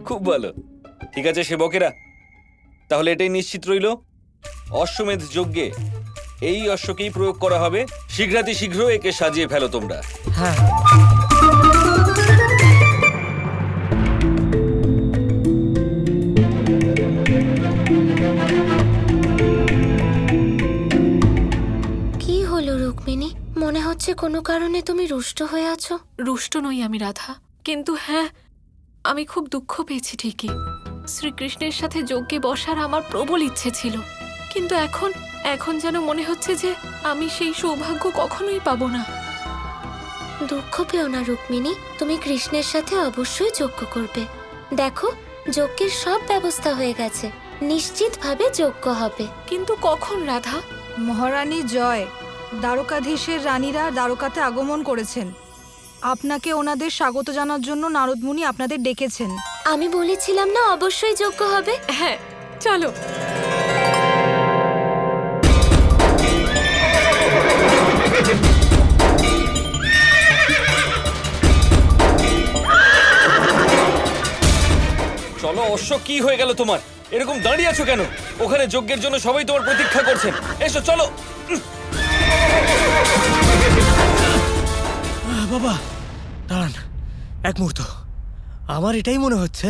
খুব ভালো। ঠিক আছে সেবকেরা, তাহলে এটাই নিশ্চিত রইল, অশ্বমেধ যজ্ঞে এই অশ্বকেই প্রয়োগ করা হবে। শীঘ্রাতি শীঘ্র একে সাজিয়ে ফেলো তোমরা। হ্যাঁ। কি হলো রুক্মিণী? মনে হচ্ছে কোনো কারণে তুমি রুষ্ট হয়ে আছো। রুষ্ট নই আমি রাধা, কিন্তু হ্যাঁ, আমি খুব দুঃখ পেয়েছি ঠিকই। শ্রীকৃষ্ণের সাথে যজ্ঞে বসার আমার প্রবল ইচ্ছে ছিল, কিন্তু এখন যেন মনে হচ্ছে যে আমি সেই সৌভাগ্য কখনোই পাবো না। দুঃখ পেও না রুক্মিণী, তুমি কৃষ্ণের সাথে অবশ্যই যজ্ঞ করবে। দেখো, যজ্ঞের সব ব্যবস্থা হয়ে গেছে, নিশ্চিতভাবে যজ্ঞ হবে। কিন্তু কখন রাধা? মহারানী জয়, দ্বারকাধীশের রানীরা দ্বারকাতে আগমন করেছেন। আপনাকে ওনাদের স্বাগত জানার জন্য নারদমুনি আপনাদের ডেকেছেন। আমি বলেছিলাম না অবশ্যই যজ্ঞ হবে। হ্যাঁ, চলো। চলো অশ্ব, কি হয়ে গেল তোমার? এরকম দাঁড়িয়ে আছো কেন? ওখানে যজ্ঞের জন্য সবাই তোমার প্রতীক্ষা করছেন। এসো চলো। বাবা দাঁড়ান এক মুহূর্ত। আমার এটাই মনে হচ্ছে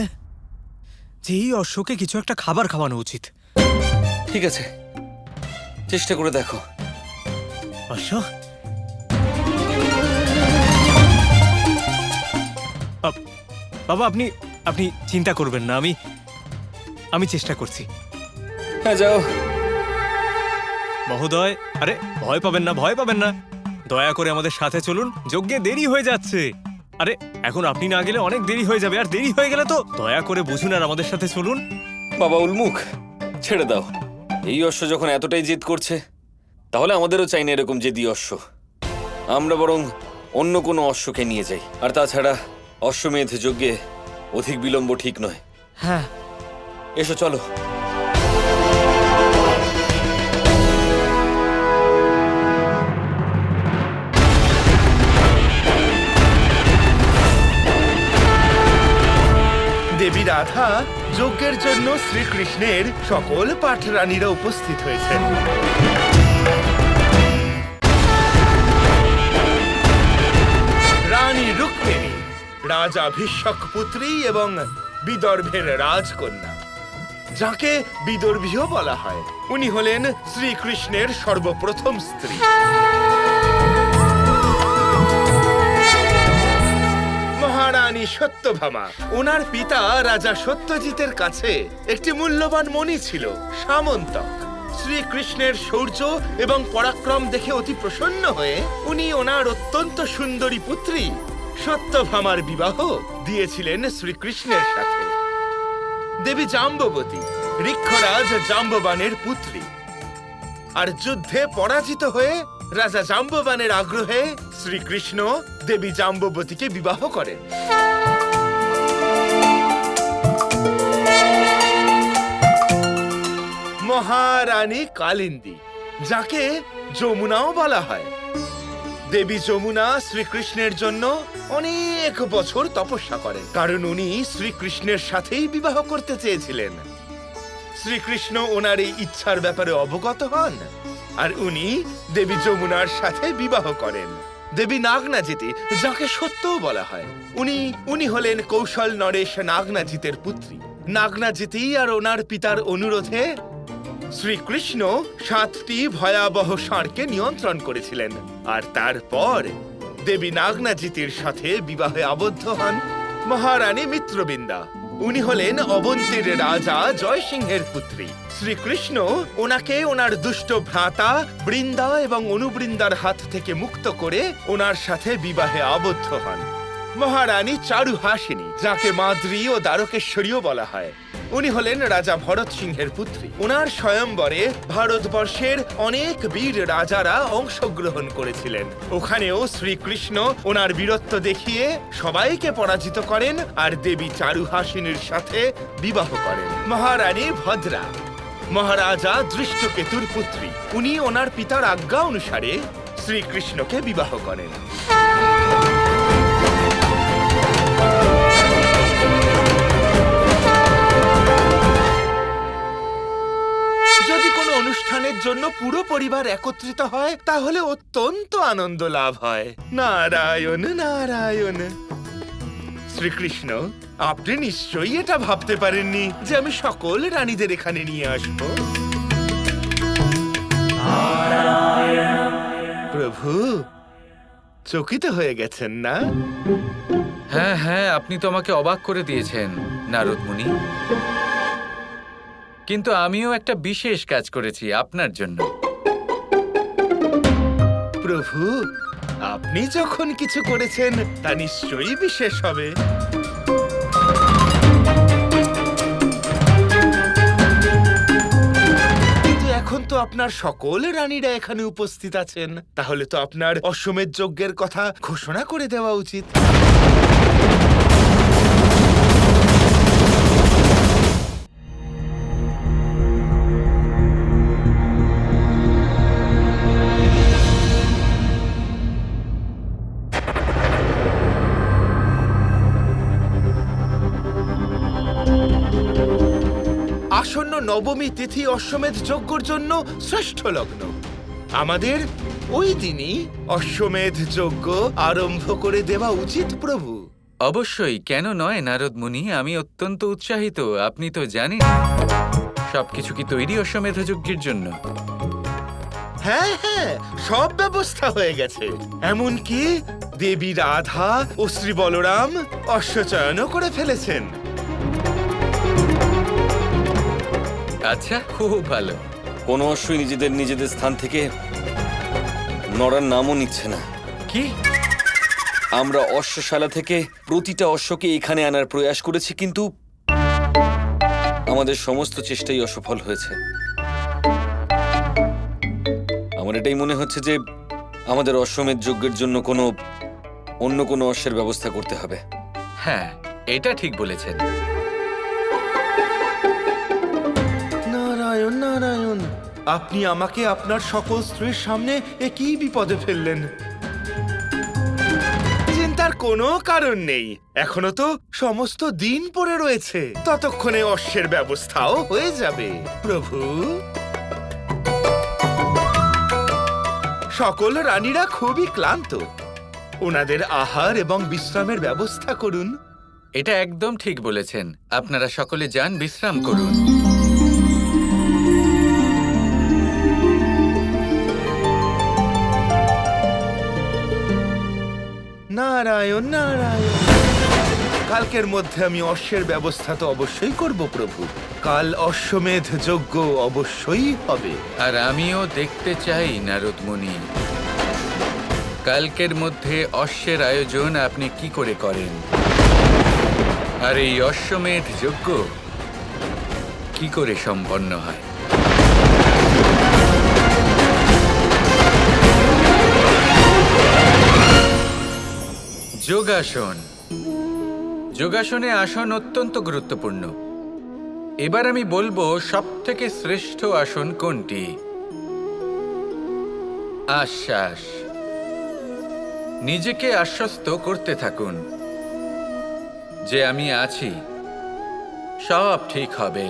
যে এই অশ্বকে কিছু একটা খাবার খাওয়ানো উচিত। ঠিক আছে, চেষ্টা করে দেখো। অশ্ব, বাবা আপনি আপনি চিন্তা করবেন না, আমি চেষ্টা করছি। হ্যাঁ যাও। মহোদয়, আরে ভয় পাবেন না, ভয় পাবেন না, দয়া করে আমাদের সাথে চলুন, যজ্ঞে দেরি হয়ে যাচ্ছে। আরে এখন আপনি না গেলে অনেক দেরি হয়ে যাবে, আর দেরি হয়ে গেলে তো দয়া করে বুঝুন আর আমাদের সাথে চলুন। বাবা উলমুখ, ছেড়ে দাও। এই অশ্ব যখন এতটাই জেদ করছে, তাহলে আমাদেরও চাই না এরকম জেদি অশ্ব। আমরা বরং অন্য কোনো অশ্বকে নিয়ে যাই। আর তাছাড়া অশ্বমেধ যজ্ঞে অধিক বিলম্ব ঠিক নয়। হ্যাঁ, এসো চলো। দেবী রাধা যজ্ঞের জন্য শ্রীকৃষ্ণের সকল পাঠরানীরা উপস্থিত হয়েছেন। রানী রুক্মিণী রাজা ভীষ্মক পুত্রী এবং বিদর্ভের রাজকন্যা, যাকে বিদর্ভীও বলা হয়। উনি হলেন শ্রীকৃষ্ণের সর্বপ্রথম স্ত্রী। মহারানী সত্যভামা, ওনার পিতা রাজা সত্যজিতের কাছে একটি মূল্যবান মণি ছিল, সামন্তক। শ্রীকৃষ্ণের শৌর্য এবং পরাক্রম দেখে অতি প্রসন্ন হয়ে উনি ওনার অত্যন্ত সুন্দরী পুত্রী সত্যভামার বিবাহ দিয়েছিলেন শ্রীকৃষ্ণের সাথে। দেবী জাম্ববতী ঋক্ষরাজ জাম্ববানের পুত্রী, আর যুদ্ধে পরাজিত হয়ে রাজা জাম্ববানের আগ্রহে শ্রীকৃষ্ণ দেবী জাম্ববতীকে বিবাহ করেন। মহারানী কালিন্দী, যাকে যমুনাও বলা হয়। দেবী যমুনা শ্রীকৃষ্ণের জন্য অনেক বছর তপস্যা করেন, কারণ উনি শ্রীকৃষ্ণের সাথেই বিবাহ করতে চেয়েছিলেন। শ্রীকৃষ্ণ ওনার এই ইচ্ছার ব্যাপারে অবগত হন, আর উনি দেবী যমুনার সাথে বিবাহ করেন। দেবী নাগনাজিতি, যাকে সত্যও বলা হয়, উনি হলেন কৌশল নরেশ নাগনাজিতের পুত্রী। নাগনাজিতি আর ওনার পিতার অনুরোধে শ্রীকৃষ্ণ 7টি ভয়াবহ ষাঁড়কে নিয়ন্ত্রণ করেছিলেন, আর তারপর দেবী নাগনাজিতির সাথে বিবাহে আবদ্ধ হন মহারানী মিত্রবিন্দা। উনি হলেন অবন্তীর রাজা জয়সিংহের পুত্রী। শ্রীকৃষ্ণ ওনাকে ওনার দুষ্ট ভ্রাতা বৃন্দা এবং অনুবৃন্দার হাত থেকে মুক্ত করে ওনার সাথে বিবাহে আবদ্ধ হন মহারানী চারুহাসিনী, যাকে মাদ্রী ও দ্বারকেশ্বরীও বলা হয়। উনি হলেন রাজা ভরত সিংহের পুত্রী। ওনার স্বয়ম্বরে ভারতবর্ষের অনেক বীর রাজারা অংশগ্রহণ করেছিলেন। ওখানেও শ্রীকৃষ্ণ ওনার বীরত্ব দেখিয়ে সবাইকে পরাজিত করেন আর দেবী চারুহাসিনীর সাথে বিবাহ করেন। মহারানী ভদ্রা মহারাজা দৃষ্টকেতুর পুত্রী। উনি ওনার পিতার আজ্ঞা অনুসারে শ্রীকৃষ্ণকে বিবাহ করেন। জন্য পুরো পরিবার একত্রিত হয় তাহলে অত্যন্ত আনন্দ লাভ হয়। নারায়ণ নারায়ণ। শ্রীকৃষ্ণ, আপনি নিশ্চয়ই এটা ভাবতে পারেননি যে আমি সকল রানীদের এখানে নিয়ে আসব। প্রভু, চকিত হয়ে গেছেন না? হ্যাঁ হ্যাঁ, আপনি তো আমাকে অবাক করে দিয়েছেন নারদ মুনি। কিন্তু আমিও একটা বিশেষ কাজ করেছি আপনার জন্য। প্রভু, আপনি যখন কিছু করেছেন তা নিশ্চয়ই বিশেষ হবে। কিন্তু এখন তো আপনার সকল রানীরা এখানে উপস্থিত আছেন, তাহলে তো আপনার অশ্বমেধ যজ্ঞের কথা ঘোষণা করে দেওয়া উচিত। আসন্ন নবমী তিথি অশ্বমেধ যজ্ঞর জন্য শ্রেষ্ঠ লগ্ন। আমাদের ওই দিনই অশ্বমেধ যজ্ঞ আরম্ভ করে দেওয়া উচিত প্রভু। অবশ্যই, কেন নয় নারদ মুনি, আমি অত্যন্ত উৎসাহিত। আপনি তো জানেন সবকিছু কি তৈরি অশ্বমেধ যজ্ঞের জন্য? হ্যাঁ হ্যাঁ, সব ব্যবস্থা হয়ে গেছে। এমনকি দেবী রাধা ও শ্রী বলরাম অশ্বচয়নও করে ফেলেছেন। আচ্ছা, খুব ভালো। কোনো অশ্বই নিজেদের নিজেদের স্থান থেকে নড়ার নামও নিচ্ছে না। কি? আমরা অশ্বশালা থেকে প্রতিটা অশ্বকে এখানে আনার প্রয়াস করেছি, কিন্তু আমাদের সমস্ত চেষ্টাই অসফল হয়েছে। আমার এটাই মনে হচ্ছে যে আমাদের অশ্বমেধ যজ্ঞের জন্য অন্য কোনো অশ্বের ব্যবস্থা করতে হবে। হ্যাঁ, এটা ঠিক বলেছেন। নারায়ণ নারায়ণ, আপনি আমাকে আপনার সকল স্ত্রীর সামনে একই বিপদে ফেললেন। চিন্তার কোনো কারণ নেই, এখনো তো সমস্ত দিন পড়ে রয়েছে, ততক্ষণে অশ্বের ব্যবস্থাও হয়ে যাবে। প্রভু, সকল রানীরা খুবই ক্লান্ত, ওনাদের আহার এবং বিশ্রামের ব্যবস্থা করুন। এটা একদম ঠিক বলেছেন। আপনারা সকলে যান, বিশ্রাম করুন। নারায়ণ নারায়ণ। কালকের মধ্যে আমি অশ্বের ব্যবস্থা তো অবশ্যই করব প্রভু। কাল অশ্বমেধ যজ্ঞ অবশ্যই হবে। আর আমিও দেখতে চাই নারদ মুনি, কালকের মধ্যে অশ্বের আয়োজন আপনি কি করে করেন, আর এই অশ্বমেধ যজ্ঞ কি করে সম্পন্ন হয়। যোগাসন। যোগাসনে আসন অত্যন্ত গুরুত্বপূর্ণ। এবার আমি বলবো সবথেকে শ্রেষ্ঠ আসন কোনটি। আশ্বাস। নিজেকে আশ্বস্ত করতে থাকুন যে আমি আছি, সব ঠিক হবে,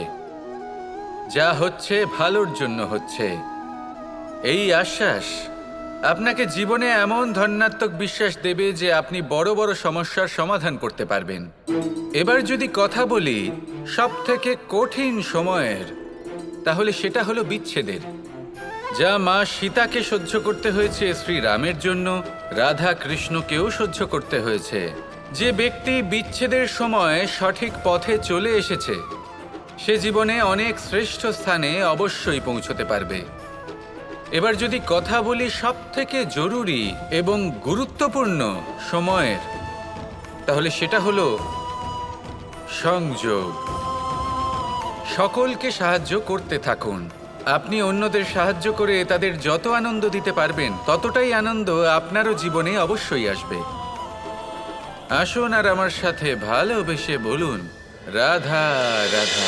যা হচ্ছে ভালোর জন্য হচ্ছে। এই আশ্বাস আপনাকে জীবনে এমন ধন্যাত্মক বিশ্বাস দেবে যে আপনি বড় বড় সমস্যার সমাধান করতে পারবেন। এবার যদি কথা বলি সবথেকে কঠিন সময়ের, তাহলে সেটা হলো বিচ্ছেদের। যা মা সীতাকে সহ্য করতে হয়েছে শ্রীরামের জন্য, রাধা কৃষ্ণকেও সহ্য করতে হয়েছে। যে ব্যক্তি বিচ্ছেদের সময় সঠিক পথে চলে এসেছে, সে জীবনে অনেক শ্রেষ্ঠ স্থানে অবশ্যই পৌঁছতে পারবে। এবার যদি কথা বলি সবথেকে জরুরি এবং গুরুত্বপূর্ণ সময়ের, তাহলে সেটা হলো সংযোগ। সকলকে সাহায্য করতে থাকুন। আপনি অন্যদের সাহায্য করে তাদের যত আনন্দ দিতে পারবেন, ততটাই আনন্দ আপনারও জীবনে অবশ্যই আসবে। আসুন আর আমার সাথে ভালোবেসে বলুন, রাধা রাধা।